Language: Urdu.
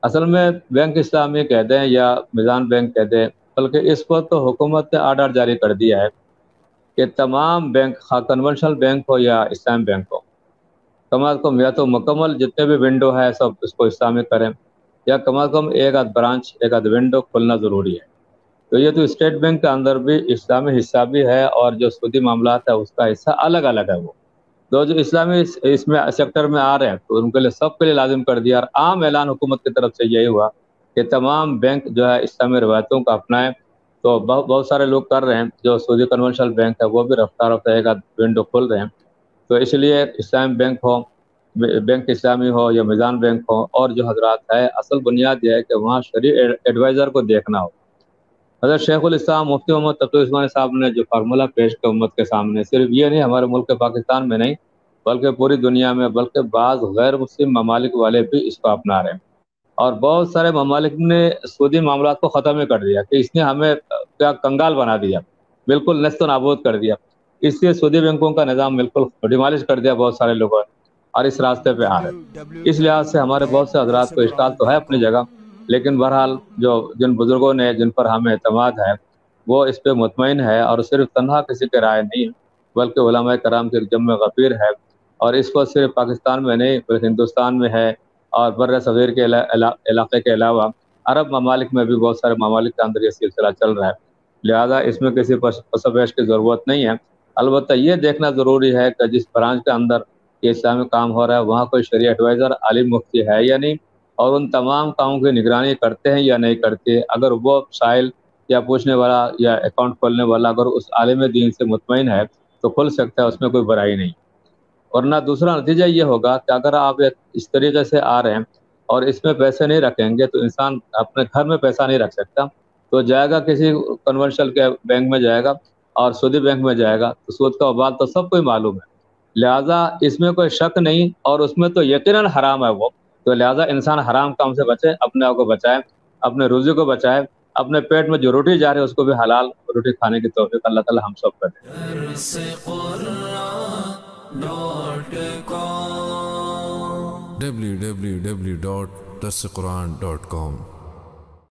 اصل میں بینک اسلامی کہتے ہیں یا میزان بینک کہتے ہیں، بلکہ اس پر تو حکومت نے آرڈر جاری کر دیا ہے کہ تمام بینک، خواہ کنونشنل بینک ہو یا اسلام بینک ہو، کم از کم یا تو مکمل جتنے بھی ونڈو ہے سب اس کو اسلامی کریں، یا کم از کم ایک آدھ برانچ، ایک آدھ ونڈو کھلنا ضروری ہے۔ تو یہ تو اسٹیٹ بینک کے اندر بھی اسلامی حصہ بھی ہے، اور جو سودی معاملات ہے اس کا حصہ الگ الگ ہے۔ وہ جو اسلامی اس میں سیکٹر میں آ رہے ہیں تو ان کے لیے سب کے لیے لازم کر دیا، اور عام اعلان حکومت کی طرف سے یہی ہوا کہ تمام بینک جو ہے اسلامی روایتوں کو اپنائیں۔ تو بہت سارے لوگ کر رہے ہیں، جو سعودی کنونشنل بینک ہے وہ بھی رفتہ رفتہ ایک آدھ ونڈو کھول رہے ہیں۔ تو اس لیے اسلام بینک ہو، بینک اسلامی ہو یا میزان بینک ہو، اور جو حضرات ہے، اصل بنیاد یہ ہے کہ وہاں شرعی ایڈوائزر کو دیکھنا ہو۔ حضرت شیخ الاسلام مفتی محمد تقی عثمانی صاحب نے جو فارمولہ پیش کیا امت کے سامنے، صرف یہ نہیں ہمارے ملک پاکستان میں نہیں بلکہ پوری دنیا میں، بلکہ بعض غیر مسلم ممالک والے بھی اس کو اپنا رہے ہیں، اور بہت سارے ممالک نے سودی معاملات کو ختم ہی کر دیا کہ اس نے ہمیں کیا کنگال بنا دیا، بالکل نیست و نابود کر دیا۔ اس لیے سودی بینکوں کا نظام بالکل ڈیمالش کر دیا بہت سارے لوگوں نے، اور اس راستے پہ آ رہے ہیں۔ اس لحاظ سے ہمارے بہت سے حضرات کو اشکال تو ہے اپنی جگہ، لیکن بہرحال جو جن بزرگوں نے، جن پر ہمیں اعتماد ہے، وہ اس پہ مطمئن ہے، اور صرف تنہا کسی کے رائے نہیں بلکہ علماء کرام کے جمع غفیر ہے، اور اس کو صرف پاکستان میں نہیں بلکہ ہندوستان میں ہے، اور بر صغیر کے علاقے کے علاوہ عرب ممالک میں بھی بہت سارے ممالک کے اندر یہ سلسلہ چل رہا ہے۔ لہذا اس میں کسی پس پیش کی ضرورت نہیں ہے۔ البتہ یہ دیکھنا ضروری ہے کہ جس برانچ کے اندر یہ اسلامی کام ہو رہا ہے وہاں کوئی شرعی ایڈوائزر، عالم مفتی ہے یا نہیں، اور ان تمام کاموں کی نگرانی کرتے ہیں یا نہیں کرتے۔ اگر وہ سائل یا پوچھنے والا یا اکاؤنٹ کھولنے والا اگر اس عالم دین سے مطمئن ہے تو کھل سکتا ہے، اس میں کوئی برائی نہیں۔ ورنہ دوسرا نتیجہ یہ ہوگا کہ اگر آپ اس طریقے سے آ رہے ہیں اور اس میں پیسے نہیں رکھیں گے تو انسان اپنے گھر میں پیسہ نہیں رکھ سکتا، تو جائے گا کسی کنونشنل کے بینک میں جائے گا اور سودی بینک میں جائے گا، تو سود کا وبال تو سب کو ہی معلوم ہے۔ لہٰذا اس میں کوئی شک نہیں، اور اس میں تو یقیناً حرام ہے وہ، تو لہٰذا انسان حرام کام سے بچے، اپنے آپ کو بچائے، اپنے روزی کو بچائے، اپنے پیٹ میں جو روٹی جا رہی ہے اس کو بھی حلال روٹی کھانے کی توفیق اللہ تعالی ہم سب کو دے۔ www.darsequran.com